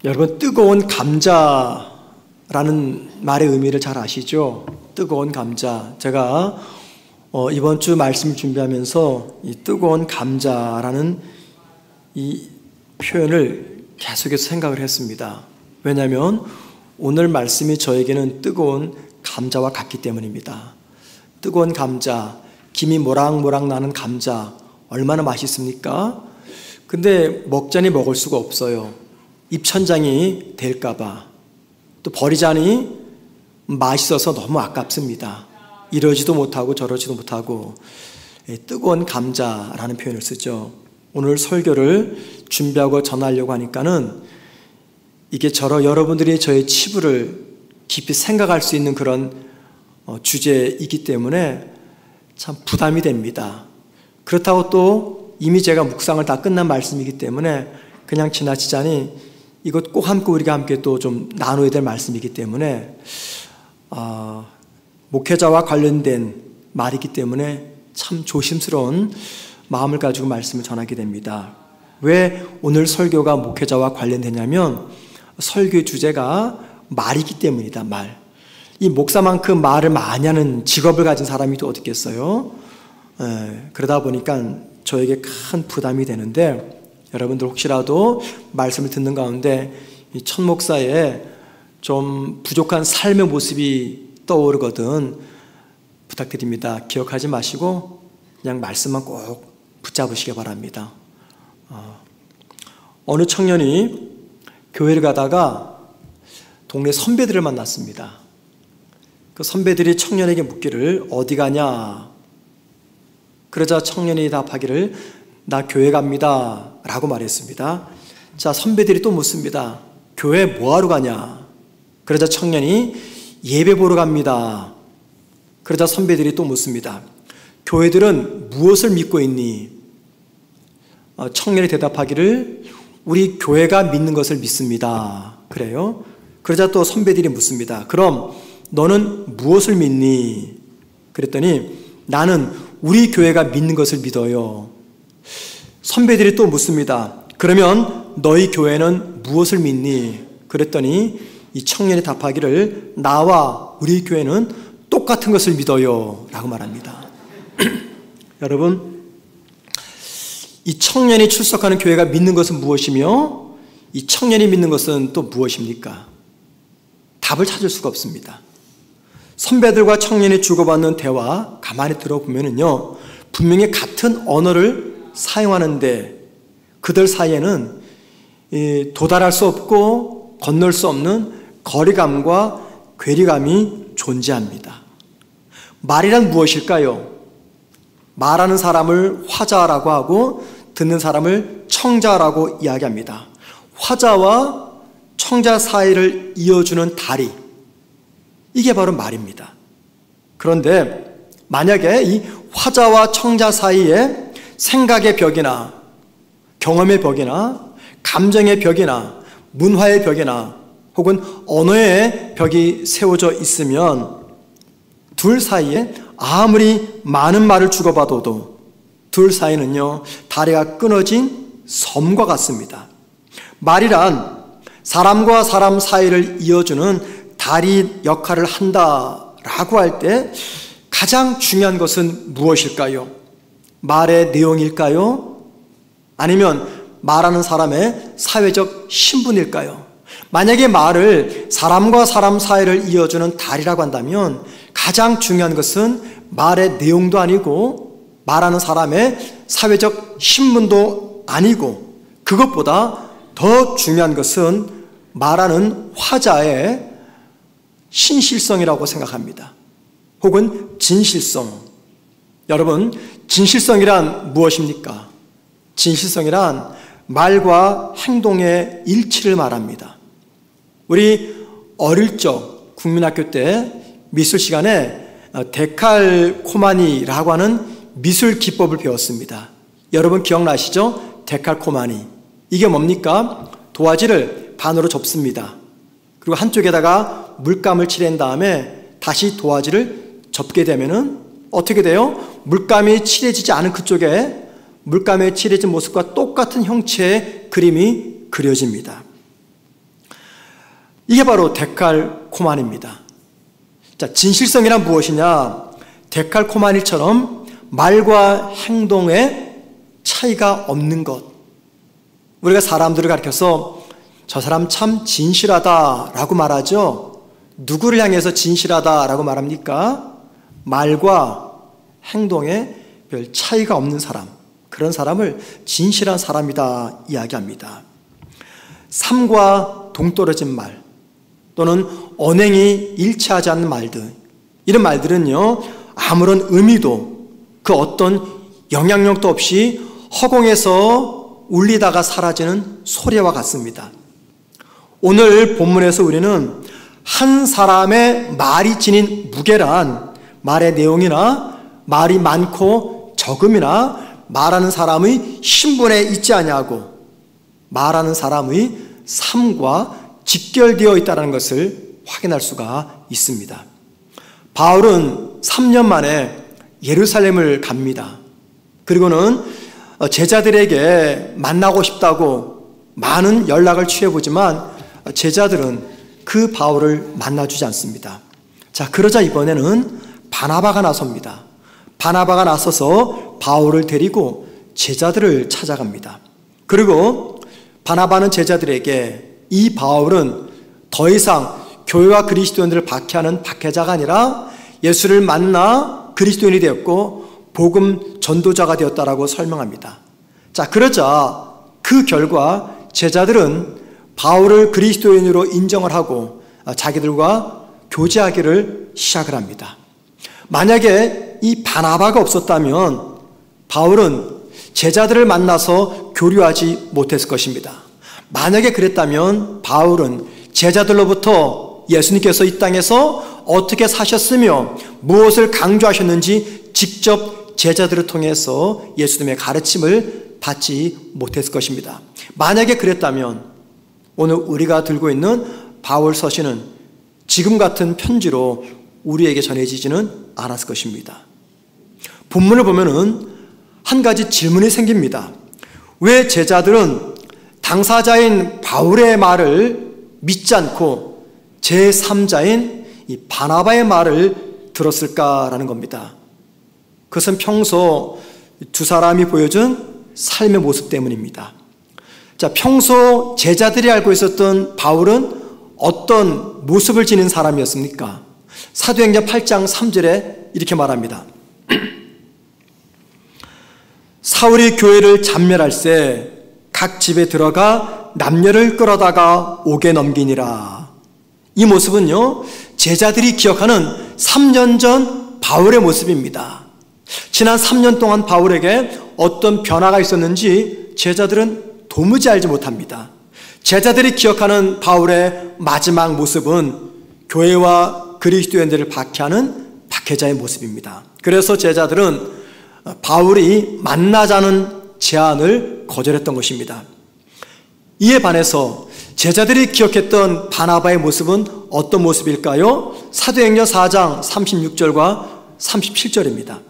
여러분, 뜨거운 감자라는 말의 의미를 잘 아시죠? 뜨거운 감자. 제가 이번 주 말씀을 준비하면서 이 뜨거운 감자라는 이 표현을 계속해서 생각을 했습니다. 왜냐하면 오늘 말씀이 저에게는 뜨거운 감자와 같기 때문입니다. 뜨거운 감자, 김이 모락모락 나는 감자 얼마나 맛있습니까? 근데 먹자니 먹을 수가 없어요. 입천장이 될까봐. 또 버리자니 맛있어서 너무 아깝습니다. 이러지도 못하고 저러지도 못하고. 뜨거운 감자라는 표현을 쓰죠. 오늘 설교를 준비하고 전하려고 하니까는 이게 여러분들이 저의 치부를 깊이 생각할 수 있는 그런 주제이기 때문에 참 부담이 됩니다. 그렇다고 또 이미 제가 묵상을 다 끝난 말씀이기 때문에 그냥 지나치자니 이것 꼭 우리가 함께 또 좀 나눠야 될 말씀이기 때문에 목회자와 관련된 말이기 때문에 참 조심스러운 마음을 가지고 말씀을 전하게 됩니다. 왜 오늘 설교가 목회자와 관련되냐면 설교의 주제가 말이기 때문이다. 말. 이 목사만큼 말을 많이 하는 직업을 가진 사람이 또 어디 있겠어요? 그러다 보니까 저에게 큰 부담이 되는데 여러분들 혹시라도 말씀을 듣는 가운데 이 천 목사의 좀 부족한 삶의 모습이 떠오르거든 부탁드립니다. 기억하지 마시고 그냥 말씀만 꼭 붙잡으시기 바랍니다. 어느 청년이 교회를 가다가 동네 선배들을 만났습니다. 그 선배들이 청년에게 묻기를 어디 가냐? 그러자 청년이 답하기를 나 교회 갑니다 라고 말했습니다. 자, 선배들이 또 묻습니다. 교회 뭐하러 가냐? 그러자 청년이 예배 보러 갑니다. 그러자 선배들이 또 묻습니다. 교회들은 무엇을 믿고 있니? 청년이 대답하기를 우리 교회가 믿는 것을 믿습니다. 그래요? 그러자 또 선배들이 묻습니다. 그럼 너는 무엇을 믿니? 그랬더니 나는 우리 교회가 믿는 것을 믿어요. 선배들이 또 묻습니다. 그러면 너희 교회는 무엇을 믿니? 그랬더니 이 청년이 답하기를 나와 우리 교회는 똑같은 것을 믿어요 라고 말합니다. 여러분, 이 청년이 출석하는 교회가 믿는 것은 무엇이며 이 청년이 믿는 것은 또 무엇입니까? 답을 찾을 수가 없습니다. 선배들과 청년이 주고받는 대화 가만히 들어보면요, 분명히 같은 언어를 사용하는데 그들 사이에는 도달할 수 없고 건널 수 없는 거리감과 괴리감이 존재합니다. 말이란 무엇일까요? 말하는 사람을 화자라고 하고 듣는 사람을 청자라고 이야기합니다. 화자와 청자 사이를 이어주는 다리, 이게 바로 말입니다. 그런데 만약에 이 화자와 청자 사이에 생각의 벽이나 경험의 벽이나 감정의 벽이나 문화의 벽이나 혹은 언어의 벽이 세워져 있으면 둘 사이에 아무리 많은 말을 주고받아도 둘 사이는요, 다리가 끊어진 섬과 같습니다. 말이란 사람과 사람 사이를 이어주는 다리 역할을 한다라고 할 때 가장 중요한 것은 무엇일까요? 말의 내용일까요? 아니면 말하는 사람의 사회적 신분일까요? 만약에 말을 사람과 사람 사이를 이어주는 다리라고 한다면 가장 중요한 것은 말의 내용도 아니고 말하는 사람의 사회적 신분도 아니고 그것보다 더 중요한 것은 말하는 화자의 신실성이라고 생각합니다. 혹은 진실성. 여러분, 진실성이란 무엇입니까? 진실성이란 말과 행동의 일치를 말합니다. 우리 어릴 적 국민학교 때 미술 시간에 데칼코마니라고 하는 미술 기법을 배웠습니다. 여러분 기억나시죠? 데칼코마니. 이게 뭡니까? 도화지를 반으로 접습니다. 그리고 한쪽에다가 물감을 칠한 다음에 다시 도화지를 접게 되면은 어떻게 돼요? 물감이 칠해지지 않은 그쪽에 물감에 칠해진 모습과 똑같은 형체의 그림이 그려집니다. 이게 바로 데칼코마니입니다. 자, 진실성이란 무엇이냐? 데칼코마니처럼 말과 행동에 차이가 없는 것. 우리가 사람들을 가리켜서 저 사람 참 진실하다라고 말하죠. 누구를 향해서 진실하다라고 말합니까? 말과 행동에 별 차이가 없는 사람, 그런 사람을 진실한 사람이다 이야기합니다. 삶과 동떨어진 말 또는 언행이 일치하지 않는 말들, 이런 말들은요, 아무런 의미도 그 어떤 영향력도 없이 허공에서 울리다가 사라지는 소리와 같습니다. 오늘 본문에서 우리는 한 사람의 말이 지닌 무게란 말의 내용이나 말이 많고 적음이나 말하는 사람의 신분에 있지 아니하고 말하는 사람의 삶과 직결되어 있다는 것을 확인할 수가 있습니다. 바울은 3년 만에 예루살렘을 갑니다. 그리고는 제자들에게 만나고 싶다고 많은 연락을 취해보지만 제자들은 그 바울을 만나주지 않습니다. 자, 그러자 이번에는 바나바가 나섭니다. 바나바가 나서서 바울을 데리고 제자들을 찾아갑니다. 그리고 바나바는 제자들에게 이 바울은 더 이상 교회와 그리스도인들을 박해하는 박해자가 아니라 예수를 만나 그리스도인이 되었고 복음 전도자가 되었다라고 설명합니다. 자, 그러자 그 결과 제자들은 바울을 그리스도인으로 인정을 하고 자기들과 교제하기를 시작을 합니다. 만약에 이 바나바가 없었다면 바울은 제자들을 만나서 교류하지 못했을 것입니다. 만약에 그랬다면 바울은 제자들로부터 예수님께서 이 땅에서 어떻게 사셨으며 무엇을 강조하셨는지 직접 제자들을 통해서 예수님의 가르침을 받지 못했을 것입니다. 만약에 그랬다면 오늘 우리가 들고 있는 바울 서신은 지금 같은 편지로 우리에게 전해지지는 않았을 것입니다. 본문을 보면은 한 가지 질문이 생깁니다. 왜 제자들은 당사자인 바울의 말을 믿지 않고 제3자인 이 바나바의 말을 들었을까라는 겁니다. 그것은 평소 두 사람이 보여준 삶의 모습 때문입니다. 자, 평소 제자들이 알고 있었던 바울은 어떤 모습을 지닌 사람이었습니까? 사도행전 8장 3절에 이렇게 말합니다. 사울이 교회를 잔멸할세 각 집에 들어가 남녀를 끌어다가 옥에 넘기니라. 이 모습은요, 제자들이 기억하는 3년 전 바울의 모습입니다. 지난 3년 동안 바울에게 어떤 변화가 있었는지 제자들은 도무지 알지 못합니다. 제자들이 기억하는 바울의 마지막 모습은 교회와 그리스도인들을 박해하는 박해자의 모습입니다. 그래서 제자들은 바울이 만나자는 제안을 거절했던 것입니다. 이에 반해서 제자들이 기억했던 바나바의 모습은 어떤 모습일까요? 사도행전 4장 36절과 37절입니다.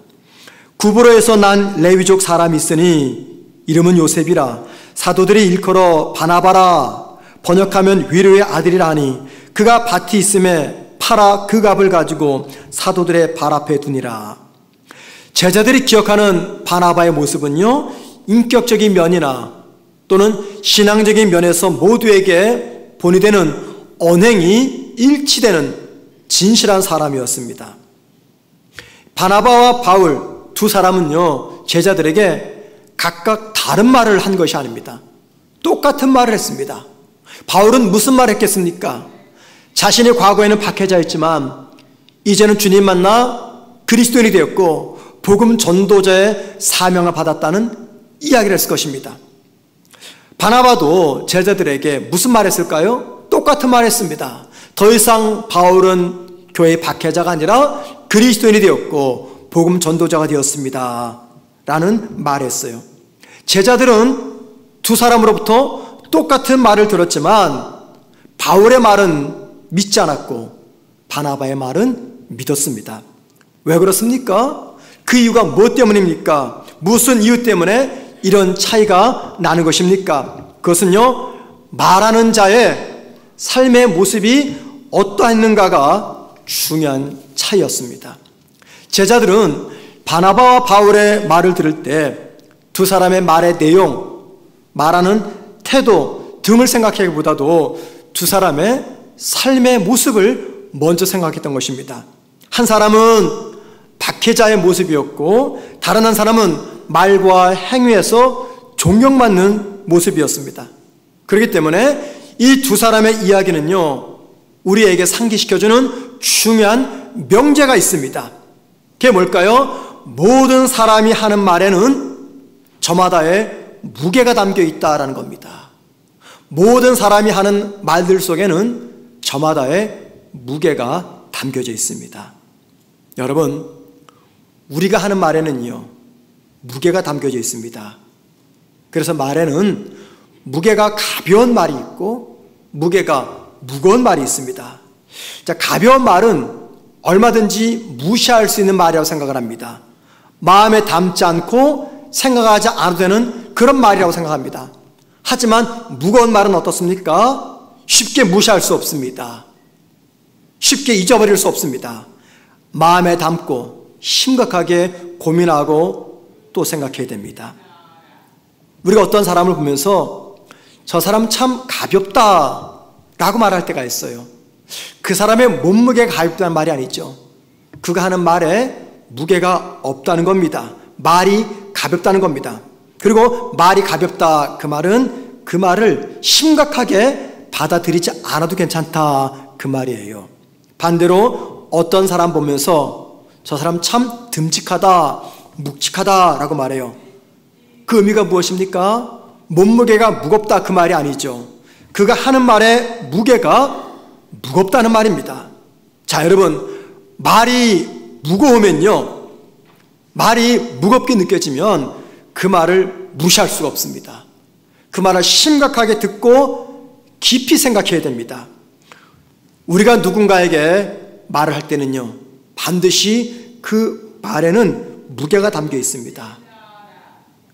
구브로에서 난 레위족 사람이 있으니 이름은 요셉이라 사도들이 일컬어 바나바라 번역하면 위로의 아들이라 하니 그가 밭이 있음에 팔아 그 값을 가지고 사도들의 발 앞에 두니라. 제자들이 기억하는 바나바의 모습은요, 인격적인 면이나 또는 신앙적인 면에서 모두에게 본이 되는 언행이 일치되는 진실한 사람이었습니다. 바나바와 바울 두 사람은요, 제자들에게 각각 다른 말을 한 것이 아닙니다. 똑같은 말을 했습니다. 바울은 무슨 말을 했겠습니까? 자신이 과거에는 박해자였지만 이제는 주님 만나 그리스도인이 되었고 복음 전도자의 사명을 받았다는 이야기를 했을 것입니다. 바나바도 제자들에게 무슨 말 했을까요? 똑같은 말 했습니다. 더 이상 바울은 교회의 박해자가 아니라 그리스도인이 되었고 복음 전도자가 되었습니다 라는 말을 했어요. 제자들은 두 사람으로부터 똑같은 말을 들었지만 바울의 말은 믿지 않았고 바나바의 말은 믿었습니다. 왜 그렇습니까? 그 이유가 무엇 때문입니까? 무슨 이유 때문에 이런 차이가 나는 것입니까? 그것은요, 말하는 자의 삶의 모습이 어떠했는가가 중요한 차이였습니다. 제자들은 바나바와 바울의 말을 들을 때 두 사람의 말의 내용, 말하는 태도 등을 생각하기보다도 두 사람의 삶의 모습을 먼저 생각했던 것입니다. 한 사람은 박해자의 모습이었고 다른 한 사람은 말과 행위에서 존경받는 모습이었습니다. 그렇기 때문에 이 두 사람의 이야기는요, 우리에게 상기시켜주는 중요한 명제가 있습니다. 그게 뭘까요? 모든 사람이 하는 말에는 저마다의 무게가 담겨 있다라는 겁니다. 모든 사람이 하는 말들 속에는 저마다의 무게가 담겨져 있습니다. 여러분, 우리가 하는 말에는요, 무게가 담겨져 있습니다. 그래서 말에는 무게가 가벼운 말이 있고 무게가 무거운 말이 있습니다. 자, 가벼운 말은 얼마든지 무시할 수 있는 말이라고 생각을 합니다. 마음에 담지 않고 생각하지 않아도 되는 그런 말이라고 생각합니다. 하지만 무거운 말은 어떻습니까? 쉽게 무시할 수 없습니다. 쉽게 잊어버릴 수 없습니다. 마음에 담고 심각하게 고민하고 또 생각해야 됩니다. 우리가 어떤 사람을 보면서 저 사람 참 가볍다 라고 말할 때가 있어요. 그 사람의 몸무게가 가볍다는 말이 아니죠. 그가 하는 말에 무게가 없다는 겁니다. 말이 가볍다는 겁니다. 그리고 말이 가볍다, 그 말은 그 말을 심각하게 받아들이지 않아도 괜찮다, 그 말이에요. 반대로 어떤 사람 보면서 저 사람 참 듬직하다, 묵직하다 라고 말해요. 그 의미가 무엇입니까? 몸무게가 무겁다, 그 말이 아니죠. 그가 하는 말의 무게가 무겁다는 말입니다. 자, 여러분, 말이 무거우면요, 말이 무겁게 느껴지면 그 말을 무시할 수가 없습니다. 그 말을 심각하게 듣고 깊이 생각해야 됩니다. 우리가 누군가에게 말을 할 때는요, 반드시 그 말에는 무게가 담겨 있습니다.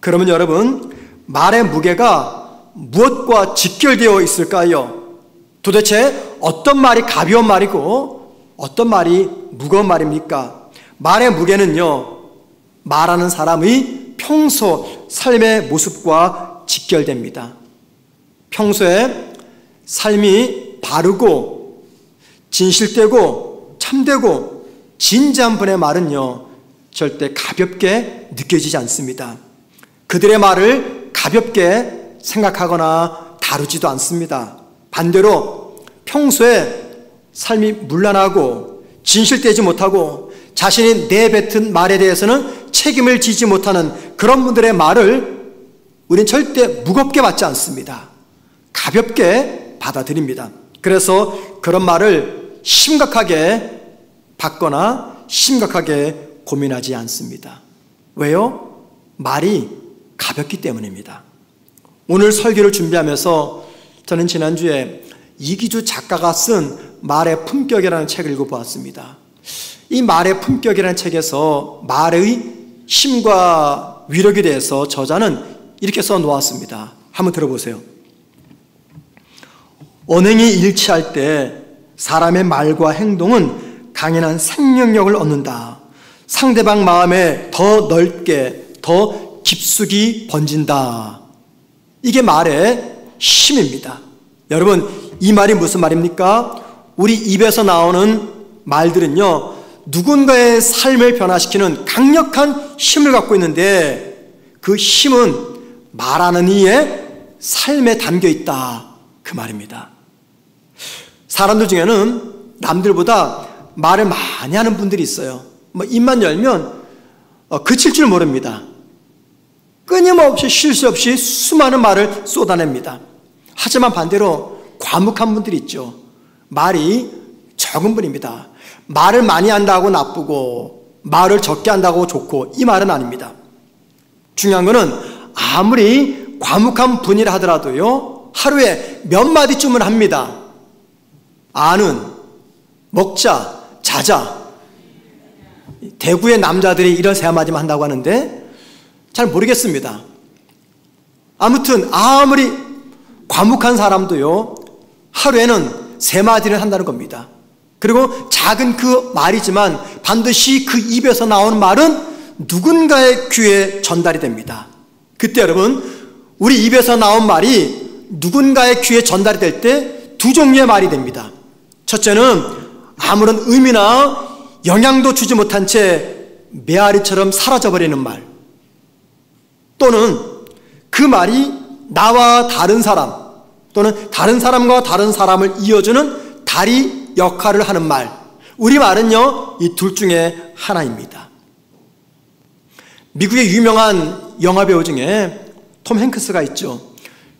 그러면 여러분, 말의 무게가 무엇과 직결되어 있을까요? 도대체 어떤 말이 가벼운 말이고 어떤 말이 무거운 말입니까? 말의 무게는요, 말하는 사람의 평소 삶의 모습과 직결됩니다. 평소에 삶이 바르고 진실되고 참되고 진지한 분의 말은요, 절대 가볍게 느껴지지 않습니다. 그들의 말을 가볍게 생각하거나 다루지도 않습니다. 반대로 평소에 삶이 문란하고 진실되지 못하고 자신이 내뱉은 말에 대해서는 책임을 지지 못하는 그런 분들의 말을 우리는 절대 무겁게 받지 않습니다. 가볍게 받아들입니다. 그래서 그런 말을 심각하게 받거나 심각하게 고민하지 않습니다. 왜요? 말이 가볍기 때문입니다. 오늘 설교를 준비하면서 저는 지난주에 이기주 작가가 쓴 말의 품격이라는 책을 읽어보았습니다. 이 말의 품격이라는 책에서 말의 힘과 위력에 대해서 저자는 이렇게 써놓았습니다. 한번 들어보세요. 언행이 일치할 때 사람의 말과 행동은 강인한 생명력을 얻는다. 상대방 마음에 더 넓게, 더 깊숙이 번진다. 이게 말의 힘입니다. 여러분, 이 말이 무슨 말입니까? 우리 입에서 나오는 말들은요, 누군가의 삶을 변화시키는 강력한 힘을 갖고 있는데 그 힘은 말하는 이의 삶에 담겨 있다, 그 말입니다. 사람들 중에는 남들보다 말을 많이 하는 분들이 있어요. 입만 열면 그칠 줄 모릅니다. 끊임없이 쉴 수 없이 수많은 말을 쏟아냅니다. 하지만 반대로 과묵한 분들이 있죠. 말이 적은 분입니다. 말을 많이 한다고 나쁘고 말을 적게 한다고 좋고, 이 말은 아닙니다. 중요한 거는 아무리 과묵한 분이라 하더라도요, 하루에 몇 마디쯤은 합니다. 아는, 먹자, 자자. 대구의 남자들이 이런 세 마디만 한다고 하는데 잘 모르겠습니다. 아무튼 아무리 과묵한 사람도요, 하루에는 3마디는 한다는 겁니다. 그리고 작은 그 말이지만 반드시 그 입에서 나오는 말은 누군가의 귀에 전달이 됩니다. 그때 여러분, 우리 입에서 나온 말이 누군가의 귀에 전달이 될 때 두 종류의 말이 됩니다. 첫째는 아무런 의미나 영향도 주지 못한 채 메아리처럼 사라져버리는 말, 또는 그 말이 나와 다른 사람 또는 다른 사람과 다른 사람을 이어주는 다리 역할을 하는 말, 우리말은요 이 둘 중에 하나입니다. 미국의 유명한 영화배우 중에 톰 행크스가 있죠.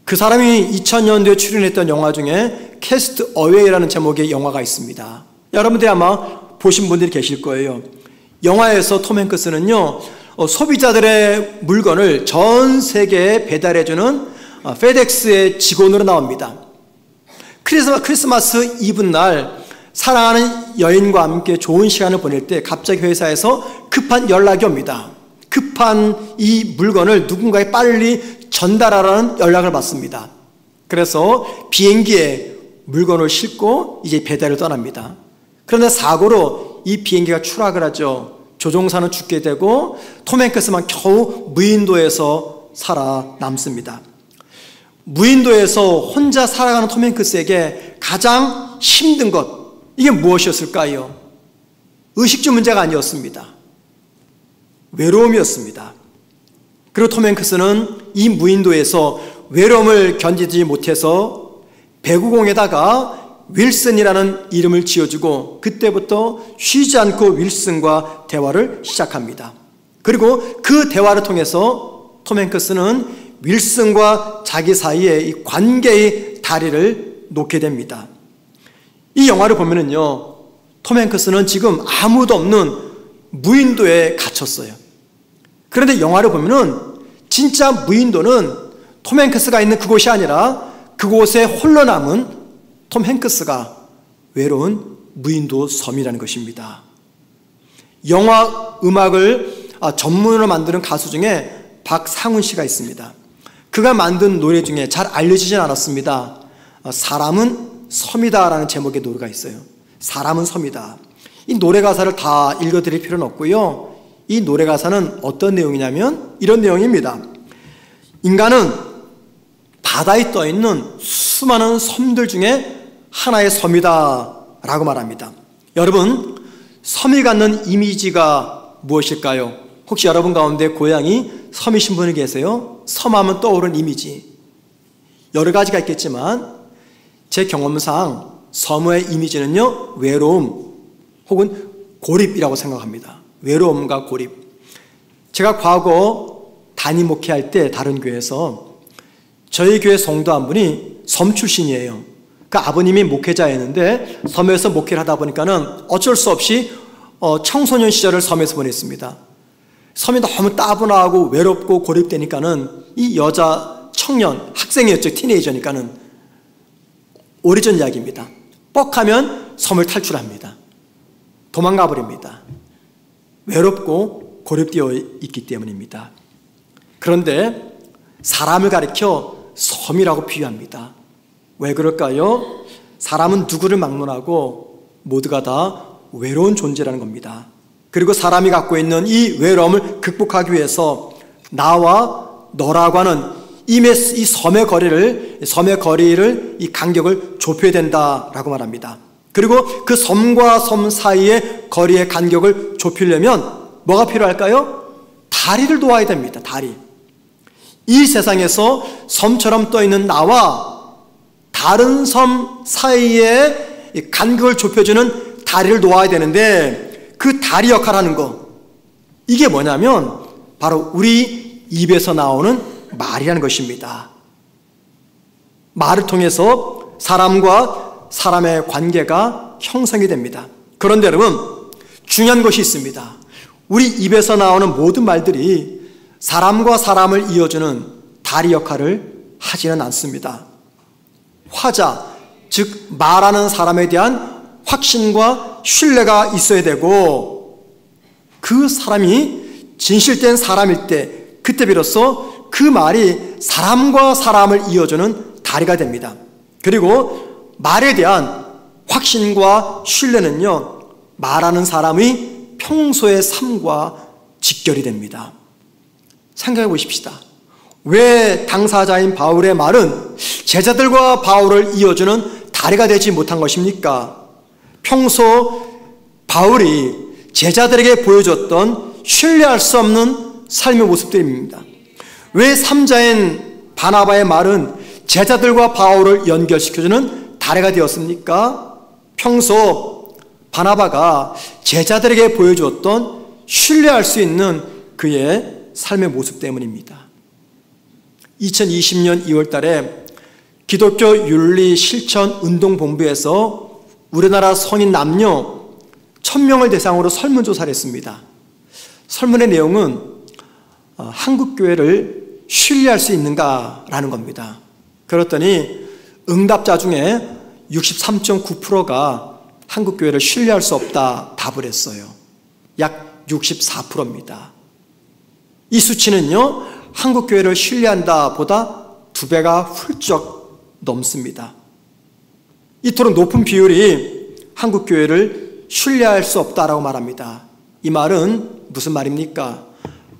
그 사람이 2000년도에 출연했던 영화 중에 캐스트 어웨이라는 제목의 영화가 있습니다. 여러분들이 아마 보신 분들이 계실 거예요. 영화에서 톰 행크스는요 소비자들의 물건을 전 세계에 배달해주는 페덱스의 직원으로 나옵니다. 크리스마스 이브날 사랑하는 여인과 함께 좋은 시간을 보낼 때 갑자기 회사에서 급한 연락이 옵니다. 급한 이 물건을 누군가에 빨리 전달하라는 연락을 받습니다. 그래서 비행기에 물건을 싣고 이제 배달을 떠납니다. 그런데 사고로 이 비행기가 추락을 하죠. 조종사는 죽게 되고 톰 행크스만 겨우 무인도에서 살아남습니다. 무인도에서 혼자 살아가는 톰 행크스에게 가장 힘든 것, 이게 무엇이었을까요? 의식주 문제가 아니었습니다. 외로움이었습니다. 그리고 톰 행크스는 이 무인도에서 외로움을 견디지 못해서 배구공에다가 윌슨이라는 이름을 지어주고 그때부터 쉬지 않고 윌슨과 대화를 시작합니다. 그리고 그 대화를 통해서 톰 행크스는 윌슨과 자기 사이의 이 관계의 다리를 놓게 됩니다. 이 영화를 보면은요, 톰 행크스는 지금 아무도 없는 무인도에 갇혔어요. 그런데 영화를 보면은 진짜 무인도는 톰 행크스가 있는 그곳이 아니라 그곳에 홀로 남은 톰 행크스가 외로운 무인도 섬이라는 것입니다. 영화 음악을 전문으로 만드는 가수 중에 박상훈 씨가 있습니다. 그가 만든 노래 중에 잘 알려지진 않았습니다. 사람은 섬이다라는 제목의 노래가 있어요. 사람은 섬이다. 이 노래 가사를 다 읽어드릴 필요는 없고요. 이 노래 가사는 어떤 내용이냐면 이런 내용입니다. 인간은 바다에 떠있는 수많은 섬들 중에 하나의 섬이다 라고 말합니다. 여러분, 섬이 갖는 이미지가 무엇일까요? 혹시 여러분 가운데 고향이 섬이신 분이 계세요? 섬하면 떠오르는 이미지 여러 가지가 있겠지만 제 경험상 섬의 이미지는요 외로움 혹은 고립이라고 생각합니다. 외로움과 고립. 제가 과거 담임 목회할 때 다른 교회에서 저희 교회 성도 한 분이 섬 출신이에요. 그 아버님이 목회자였는데 섬에서 목회를 하다 보니까는 어쩔 수 없이 청소년 시절을 섬에서 보냈습니다. 섬이 너무 따분하고 외롭고 고립되니까는 이 여자 청년, 학생이었죠. 티네이저니까는 오래전 이야기입니다. 뻑하면 섬을 탈출합니다. 도망가 버립니다. 외롭고 고립되어 있기 때문입니다. 그런데 사람을 가리켜 섬이라고 비유합니다. 왜 그럴까요? 사람은 누구를 막론하고 모두가 다 외로운 존재라는 겁니다. 그리고 사람이 갖고 있는 이 외로움을 극복하기 위해서 나와 너라고 하는 이 섬의 거리를 이 간격을 좁혀야 된다라고 말합니다. 그리고 그 섬과 섬 사이의 거리의 간격을 좁히려면 뭐가 필요할까요? 다리를 놓아야 됩니다. 다리. 이 세상에서 섬처럼 떠있는 나와 다른 섬 사이의 간격을 좁혀주는 다리를 놓아야 되는데 그 다리 역할을 하는 거, 이게 뭐냐면 바로 우리 입에서 나오는 말이라는 것입니다. 말을 통해서 사람과 사람의 관계가 형성이 됩니다. 그런데 여러분, 중요한 것이 있습니다. 우리 입에서 나오는 모든 말들이 사람과 사람을 이어주는 다리 역할을 하지는 않습니다. 화자, 즉 말하는 사람에 대한 확신과 신뢰가 있어야 되고 그 사람이 진실된 사람일 때 그때 비로소 그 말이 사람과 사람을 이어주는 다리가 됩니다. 그리고 말에 대한 확신과 신뢰는요, 말하는 사람의 평소의 삶과 직결이 됩니다. 생각해 보십시다. 왜 당사자인 바울의 말은 제자들과 바울을 이어주는 다리가 되지 못한 것입니까? 평소 바울이 제자들에게 보여줬던 신뢰할 수 없는 삶의 모습들입니다. 왜 3자인 바나바의 말은 제자들과 바울을 연결시켜주는 다리가 되었습니까? 평소 바나바가 제자들에게 보여주었던 신뢰할 수 있는 그의 삶의 모습 때문입니다. 2020년 2월 달에 기독교 윤리 실천 운동본부에서 우리나라 성인 남녀 1000명을 대상으로 설문조사를 했습니다. 설문의 내용은 한국교회를 신뢰할 수 있는가라는 겁니다. 그랬더니 응답자 중에 63.9%가 한국교회를 신뢰할 수 없다 답을 했어요. 약 64%입니다. 이 수치는요, 한국교회를 신뢰한다 보다 2배가 훌쩍 넘습니다. 이토록 높은 비율이 한국교회를 신뢰할 수 없다라고 말합니다. 이 말은 무슨 말입니까?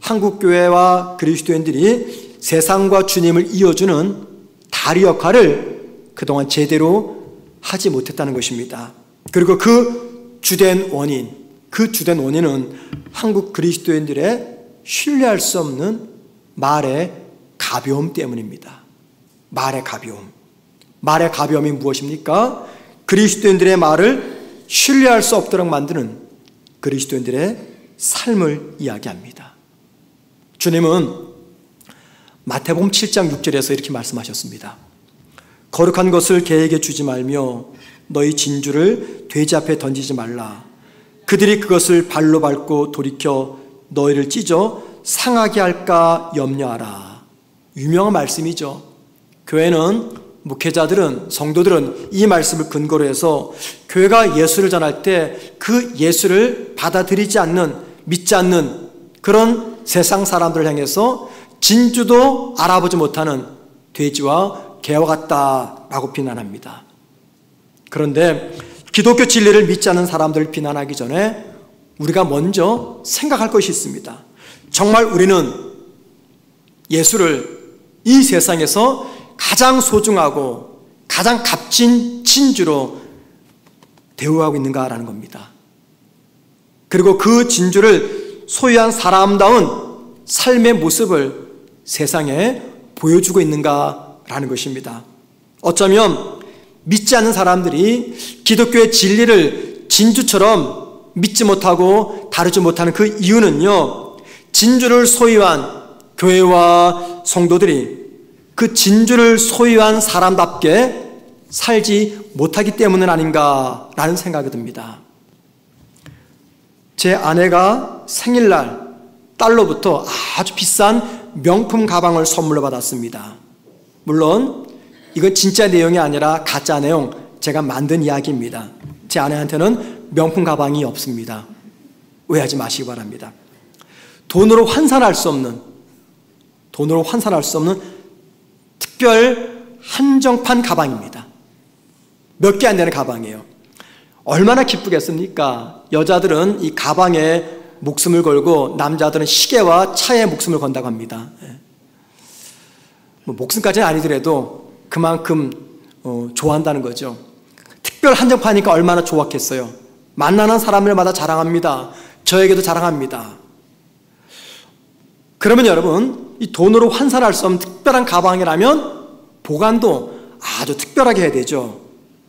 한국교회와 그리스도인들이 세상과 주님을 이어주는 다리 역할을 그동안 제대로 하지 못했다는 것입니다. 그리고 그 주된 원인은 한국 그리스도인들의 신뢰할 수 없는 말의 가벼움 때문입니다. 말의 가벼움. 말의 가벼움이 무엇입니까? 그리스도인들의 말을 신뢰할 수 없도록 만드는 그리스도인들의 삶을 이야기합니다. 주님은 마태복음 7장 6절에서 이렇게 말씀하셨습니다. 거룩한 것을 개에게 주지 말며 너희 진주를 돼지 앞에 던지지 말라. 그들이 그것을 발로 밟고 돌이켜 너희를 찢어 상하게 할까 염려하라. 유명한 말씀이죠. 교회는, 목회자들은, 성도들은 이 말씀을 근거로 해서 교회가 예수를 전할 때 그 예수를 받아들이지 않는, 믿지 않는 그런 세상 사람들을 향해서 진주도 알아보지 못하는 돼지와 개와 같다라고 비난합니다. 그런데 기독교 진리를 믿지 않는 사람들을 비난하기 전에 우리가 먼저 생각할 것이 있습니다. 정말 우리는 예수를 이 세상에서 가장 소중하고 가장 값진 진주로 대우하고 있는가라는 겁니다. 그리고 그 진주를 소유한 사람다운 삶의 모습을 세상에 보여주고 있는가라는 것입니다. 어쩌면 믿지 않는 사람들이 기독교의 진리를 진주처럼 믿지 못하고 다루지 못하는 그 이유는요, 진주를 소유한 교회와 성도들이 그 진주를 소유한 사람답게 살지 못하기 때문은 아닌가라는 생각이 듭니다. 제 아내가 생일날 딸로부터 아주 비싼 명품 가방을 선물로 받았습니다. 물론 이건 진짜 내용이 아니라 가짜 내용, 제가 만든 이야기입니다. 제 아내한테는 명품 가방이 없습니다. 오해하지 마시기 바랍니다. 돈으로 환산할 수 없는 특별 한정판 가방입니다. 몇 개 안 되는 가방이에요. 얼마나 기쁘겠습니까? 여자들은 이 가방에 목숨을 걸고 남자들은 시계와 차에 목숨을 건다고 합니다. 목숨까지는 아니더라도 그만큼 좋아한다는 거죠. 특별 한정판이니까 얼마나 좋았겠어요. 만나는 사람들마다 자랑합니다. 저에게도 자랑합니다. 그러면 여러분, 이 돈으로 환산할 수 없는 특별한 가방이라면 보관도 아주 특별하게 해야 되죠.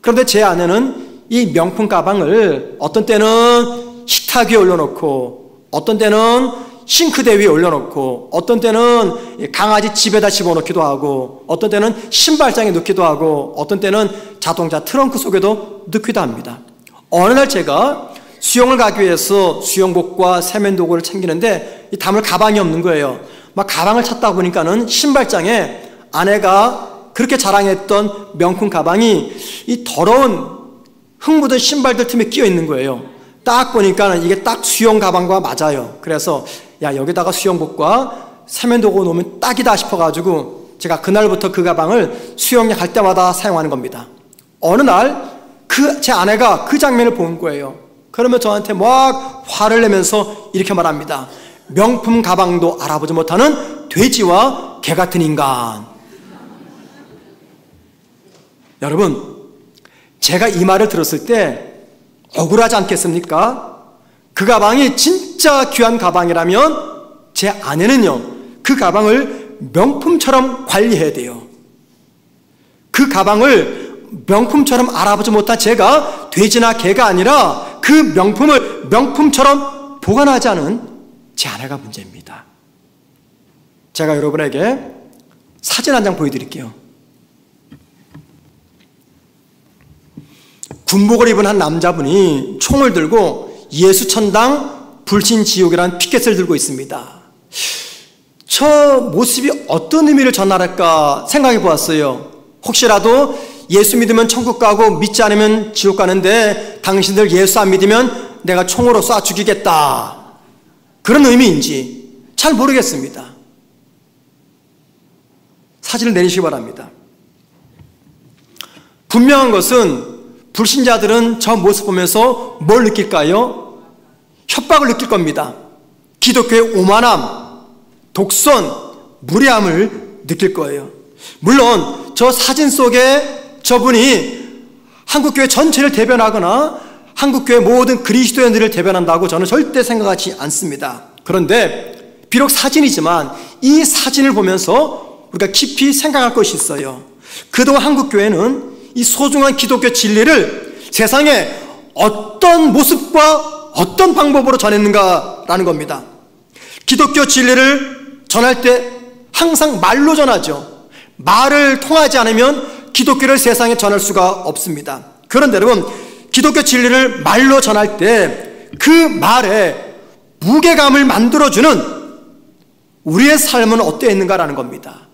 그런데 제 아내는 이 명품 가방을 어떤 때는 식탁 위에 올려놓고, 어떤 때는 싱크대 위에 올려놓고, 어떤 때는 강아지 집에다 집어넣기도 하고, 어떤 때는 신발장에 넣기도 하고, 어떤 때는 자동차 트렁크 속에도 넣기도 합니다. 어느 날 제가 수영을 가기 위해서 수영복과 세면도구를 챙기는데 담을 가방이 없는 거예요. 막 가방을 찾다 보니까는 신발장에 아내가 그렇게 자랑했던 명품 가방이 이 더러운 흙 묻은 신발들 틈에 끼어 있는 거예요. 딱 보니까는 이게 딱 수영 가방과 맞아요. 그래서 야, 여기다가 수영복과 세면도구 놓으면 딱이다 싶어가지고 제가 그날부터 그 가방을 수영장 갈 때마다 사용하는 겁니다. 어느 날 제 아내가 그 장면을 본 거예요. 그러면 저한테 막 화를 내면서 이렇게 말합니다. 명품 가방도 알아보지 못하는 돼지와 개 같은 인간. 여러분, 제가 이 말을 들었을 때 억울하지 않겠습니까? 그 가방이 진짜 귀한 가방이라면 제 아내는요, 그 가방을 명품처럼 관리해야 돼요. 그 가방을 명품처럼 알아보지 못한 제가 돼지나 개가 아니라 그 명품을 명품처럼 보관하지 않은 제 아내가 문제입니다. 제가 여러분에게 사진 한 장 보여드릴게요. 군복을 입은 한 남자분이 총을 들고 예수천당 불신지옥이라는 피켓을 들고 있습니다. 저 모습이 어떤 의미를 전달할까 생각해 보았어요. 혹시라도 예수 믿으면 천국 가고 믿지 않으면 지옥 가는데 당신들 예수 안 믿으면 내가 총으로 쏴 죽이겠다, 그런 의미인지 잘 모르겠습니다. 사진을 내리시기 바랍니다. 분명한 것은 불신자들은 저 모습 보면서 뭘 느낄까요? 협박을 느낄 겁니다. 기독교의 오만함, 독선, 무례함을 느낄 거예요. 물론 저 사진 속에 저분이 한국교회 전체를 대변하거나 한국교회 모든 그리스도인들을 대변한다고 저는 절대 생각하지 않습니다. 그런데 비록 사진이지만 이 사진을 보면서 우리가 깊이 생각할 것이 있어요. 그동안 한국교회는 이 소중한 기독교 진리를 세상에 어떤 모습과 어떤 방법으로 전했는가라는 겁니다. 기독교 진리를 전할 때 항상 말로 전하죠. 말을 통하지 않으면 기독교를 세상에 전할 수가 없습니다. 그런데 여러분, 기독교 진리를 말로 전할 때 그 말에 무게감을 만들어주는 우리의 삶은 어떠했는가라는 겁니다.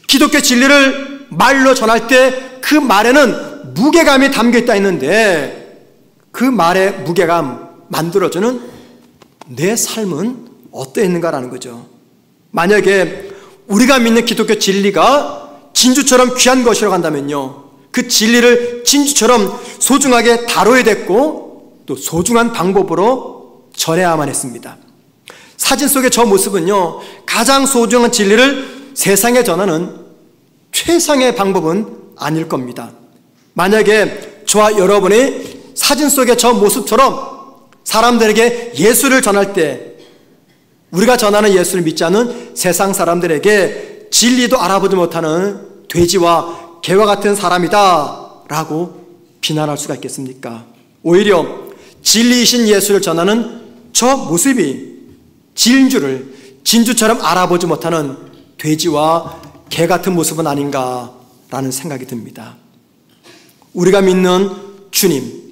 기독교 진리를 말로 전할 때 그 말에는 무게감이 담겨있다 했는데 그 말의 무게감 만들어주는 내 삶은 어떠했는가라는 거죠. 만약에 우리가 믿는 기독교 진리가 진주처럼 귀한 것이라고 한다면요, 그 진리를 진주처럼 소중하게 다뤄야 됐고 또 소중한 방법으로 전해야만 했습니다. 사진 속의 저 모습은요, 가장 소중한 진리를 세상에 전하는 최상의 방법은 아닐 겁니다. 만약에 저와 여러분이 사진 속의 저 모습처럼 사람들에게 예수를 전할 때 우리가 전하는 예수를 믿지 않는 세상 사람들에게 진리도 알아보지 못하는 돼지와 개와 같은 사람이다 라고 비난할 수가 있겠습니까? 오히려 진리이신 예수를 전하는 저 모습이 진주처럼 알아보지 못하는 돼지와 개 같은 모습은 아닌가라는 생각이 듭니다. 우리가 믿는 주님,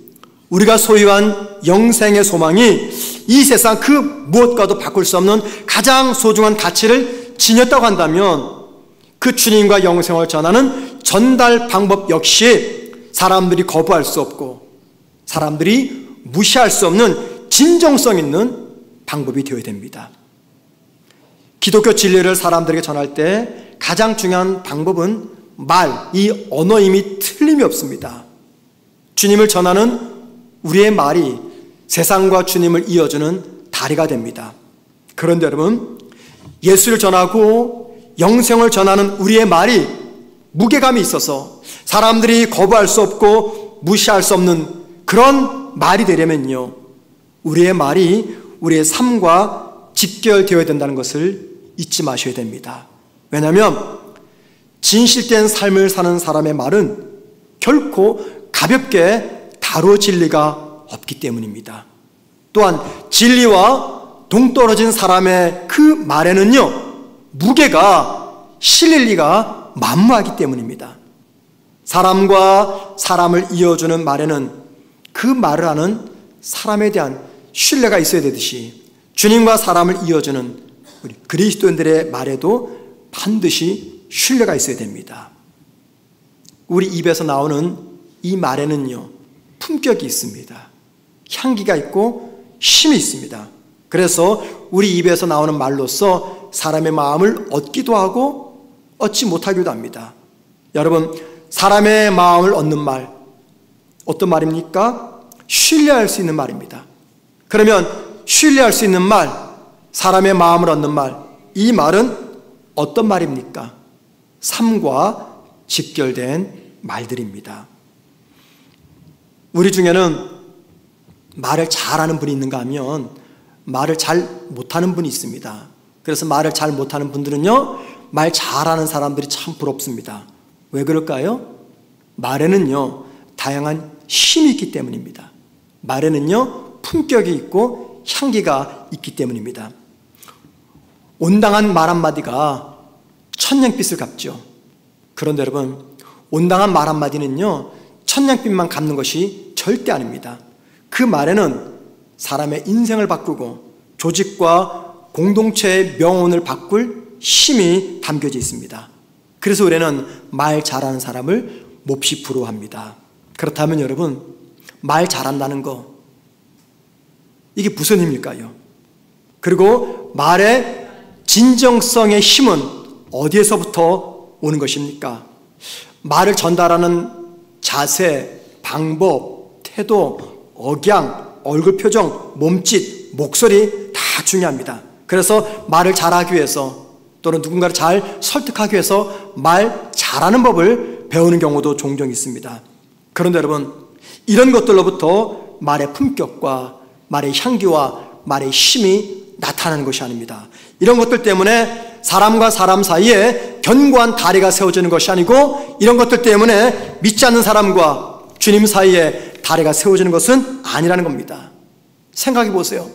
우리가 소유한 영생의 소망이 이 세상 그 무엇과도 바꿀 수 없는 가장 소중한 가치를 지녔다고 한다면 그 주님과 영생을 전하는 전달 방법 역시 사람들이 거부할 수 없고 사람들이 무시할 수 없는 진정성 있는 방법이 되어야 됩니다. 기독교 진리를 사람들에게 전할 때 가장 중요한 방법은 말, 이 언어임이 틀림이 없습니다. 주님을 전하는 우리의 말이 세상과 주님을 이어주는 다리가 됩니다. 그런데 여러분, 예수를 전하고 영생을 전하는 우리의 말이 무게감이 있어서 사람들이 거부할 수 없고 무시할 수 없는 그런 말이 되려면요, 우리의 말이 우리의 삶과 직결되어야 된다는 것을 잊지 마셔야 됩니다. 왜냐하면 진실된 삶을 사는 사람의 말은 결코 가볍게 다루어질 리가 없기 때문입니다. 또한 진리와 동떨어진 사람의 그 말에는요, 무게가 실릴 리가 만무하기 때문입니다. 사람과 사람을 이어주는 말에는 그 말을 하는 사람에 대한 신뢰가 있어야 되듯이 주님과 사람을 이어주는 우리 그리스도인들의 말에도 반드시 신뢰가 있어야 됩니다. 우리 입에서 나오는 이 말에는요, 품격이 있습니다. 향기가 있고 힘이 있습니다. 그래서 우리 입에서 나오는 말로써 사람의 마음을 얻기도 하고 얻지 못하기도 합니다. 여러분, 사람의 마음을 얻는 말, 어떤 말입니까? 신뢰할 수 있는 말입니다. 그러면 신뢰할 수 있는 말, 사람의 마음을 얻는 말, 이 말은 어떤 말입니까? 삶과 직결된 말들입니다. 우리 중에는 말을 잘하는 분이 있는가 하면 말을 잘 못하는 분이 있습니다. 그래서 말을 잘 못하는 분들은요, 말 잘하는 사람들이 참 부럽습니다. 왜 그럴까요? 말에는요, 다양한 힘이 있기 때문입니다. 말에는요, 품격이 있고 향기가 있기 때문입니다. 온당한 말 한마디가 천냥빚을 갚죠. 그런데 여러분, 온당한 말 한마디는요, 천냥빚만 갚는 것이 절대 아닙니다. 그 말에는 사람의 인생을 바꾸고 조직과 공동체의 명운을 바꿀 힘이 담겨져 있습니다. 그래서 우리는 말 잘하는 사람을 몹시 부러워합니다. 그렇다면 여러분, 말 잘한다는 거, 이게 무슨 힘일까요? 그리고 말의 진정성의 힘은 어디에서부터 오는 것입니까? 말을 전달하는 자세, 방법, 태도, 억양, 얼굴 표정, 몸짓, 목소리 다 중요합니다. 그래서 말을 잘하기 위해서 또는 누군가를 잘 설득하기 위해서 말 잘하는 법을 배우는 경우도 종종 있습니다. 그런데 여러분, 이런 것들로부터 말의 품격과 말의 향기와 말의 힘이 나타나는 것이 아닙니다. 이런 것들 때문에 사람과 사람 사이에 견고한 다리가 세워지는 것이 아니고, 이런 것들 때문에 믿지 않는 사람과 주님 사이에 다리가 세워지는 것은 아니라는 겁니다. 생각해 보세요.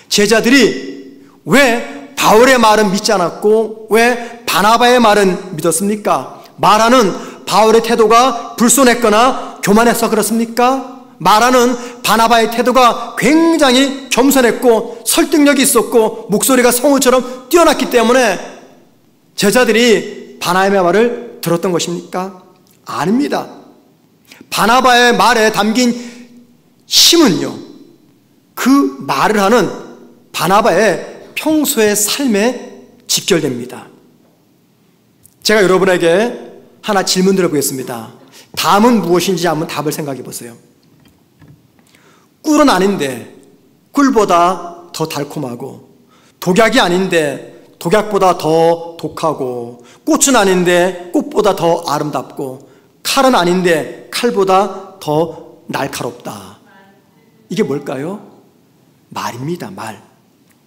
제자들이 왜 바울의 말은 믿지 않았고 왜 바나바의 말은 믿었습니까? 말하는 바울의 태도가 불손했거나 교만해서 그렇습니까? 말하는 바나바의 태도가 굉장히 겸손했고 설득력이 있었고 목소리가 성우처럼 뛰어났기 때문에 제자들이 바나바의 말을 들었던 것입니까? 아닙니다. 바나바의 말에 담긴 힘은요, 그 말을 하는 바나바의 평소의 삶에 직결됩니다. 제가 여러분에게 하나 질문 드려보겠습니다. 다음은 무엇인지 한번 답을 생각해 보세요. 꿀은 아닌데 꿀보다 더 달콤하고, 독약이 아닌데 독약보다 더 독하고, 꽃은 아닌데 꽃보다 더 아름답고, 칼은 아닌데 칼보다 더 날카롭다. 이게 뭘까요? 말입니다. 말.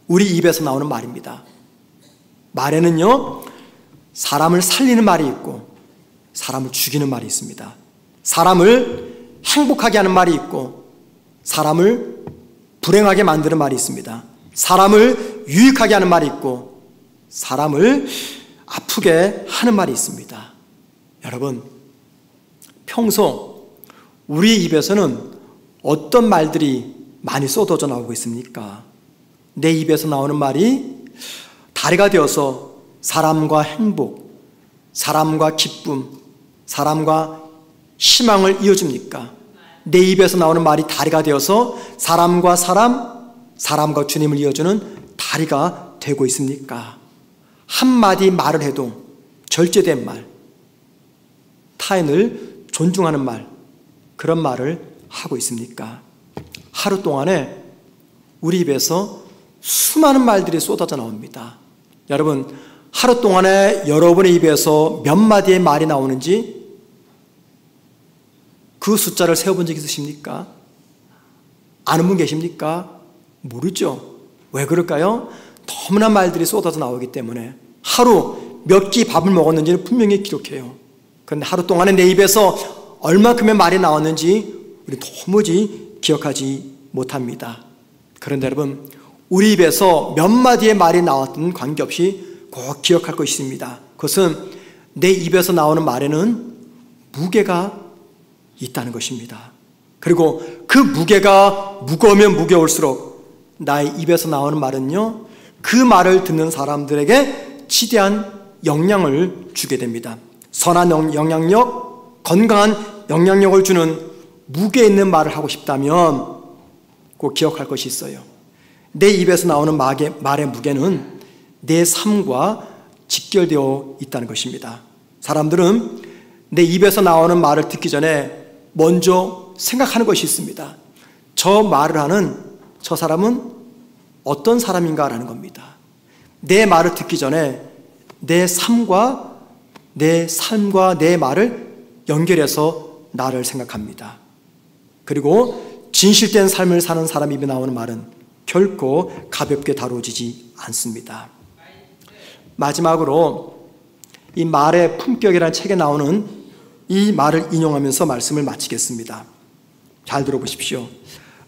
우리 입에서 나오는 말입니다. 말에는요, 사람을 살리는 말이 있고 사람을 죽이는 말이 있습니다. 사람을 행복하게 하는 말이 있고 사람을 불행하게 만드는 말이 있습니다. 사람을 유익하게 하는 말이 있고 사람을 아프게 하는 말이 있습니다. 여러분, 평소 우리 입에서는 어떤 말들이 많이 쏟아져 나오고 있습니까? 내 입에서 나오는 말이 다리가 되어서 사람과 행복, 사람과 기쁨, 사람과 희망을 이어줍니까? 내 입에서 나오는 말이 다리가 되어서 사람과 사람, 사람과 주님을 이어주는 다리가 되고 있습니까? 한마디 말을 해도 절제된 말, 타인을 존중하는 말, 그런 말을 하고 있습니까? 하루 동안에 우리 입에서 수많은 말들이 쏟아져 나옵니다. 여러분, 하루 동안에 여러분의 입에서 몇 마디의 말이 나오는지 그 숫자를 세어본 적 있으십니까? 아는 분 계십니까? 모르죠. 왜 그럴까요? 너무나 말들이 쏟아져 나오기 때문에. 하루 몇 끼 밥을 먹었는지는 분명히 기록해요. 그런데 하루 동안에 내 입에서 얼마큼의 말이 나왔는지 우리 도무지 기억하지 못합니다. 그런데 여러분, 우리 입에서 몇 마디의 말이 나왔든 관계없이 꼭 기억할 것이 있습니다. 그것은 내 입에서 나오는 말에는 무게가 있다는 것입니다. 그리고 그 무게가 무거우면 무거울수록 나의 입에서 나오는 말은요, 그 말을 듣는 사람들에게 지대한 영향을 주게 됩니다. 선한 영향력, 건강한 영향력을 주는 무게 있는 말을 하고 싶다면 꼭 기억할 것이 있어요. 내 입에서 나오는 말의 무게는 내 삶과 직결되어 있다는 것입니다. 사람들은 내 입에서 나오는 말을 듣기 전에 먼저 생각하는 것이 있습니다. 저 말을 하는 저 사람은 어떤 사람인가라는 겁니다. 내 말을 듣기 전에 내 삶과 내 말을 연결해서 나를 생각합니다. 그리고 진실된 삶을 사는 사람 입에 나오는 말은 결코 가볍게 다뤄지지 않습니다. 마지막으로 이 말의 품격이라는 책에 나오는 이 말을 인용하면서 말씀을 마치겠습니다. 잘 들어보십시오.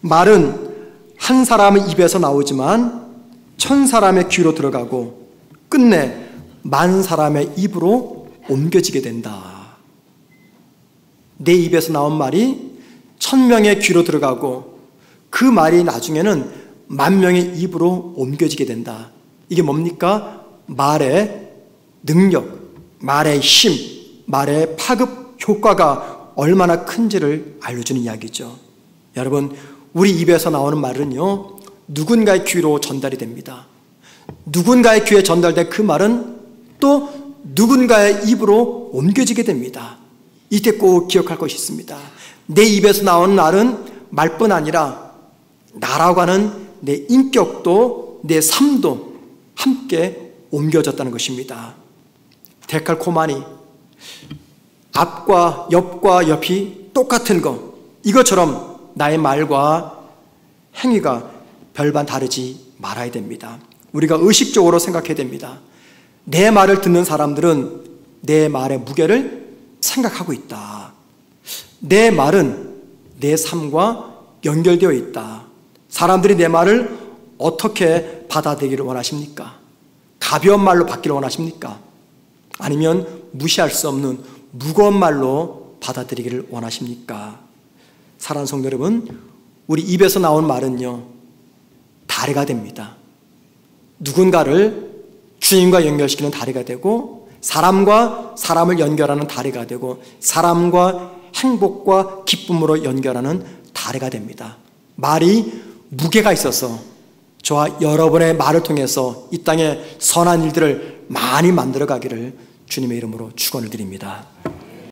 말은 한 사람의 입에서 나오지만 1000사람의 귀로 들어가고 끝내 10,000사람의 입으로 옮겨지게 된다. 내 입에서 나온 말이 1000명의 귀로 들어가고 그 말이 나중에는 10,000명의 입으로 옮겨지게 된다. 이게 뭡니까? 말의 능력, 말의 힘, 말의 파급 효과가 얼마나 큰지를 알려주는 이야기죠. 여러분, 우리 입에서 나오는 말은요, 누군가의 귀로 전달이 됩니다. 누군가의 귀에 전달된 그 말은 또 누군가의 입으로 옮겨지게 됩니다. 이때 꼭 기억할 것이 있습니다. 내 입에서 나오는 말은 말뿐 아니라 나라고 하는 내 인격도 내 삶도 함께 옮겨졌다는 것입니다. 데칼코마니, 앞과 옆이 똑같은 것, 이것처럼 나의 말과 행위가 별반 다르지 말아야 됩니다. 우리가 의식적으로 생각해야 됩니다. 내 말을 듣는 사람들은 내 말의 무게를 생각하고 있다. 내 말은 내 삶과 연결되어 있다. 사람들이 내 말을 어떻게 받아들이기를 원하십니까? 가벼운 말로 받기를 원하십니까? 아니면 무시할 수 없는 무거운 말로 받아들이기를 원하십니까? 사랑하는 성도 여러분, 우리 입에서 나온 말은요, 다리가 됩니다. 누군가를 주님과 연결시키는 다리가 되고, 사람과 사람을 연결하는 다리가 되고, 사람과 행복과 기쁨으로 연결하는 다리가 됩니다. 말이 무게가 있어서 저와 여러분의 말을 통해서 이 땅에 선한 일들을 많이 만들어 가기를 주님의 이름으로 축원을 드립니다.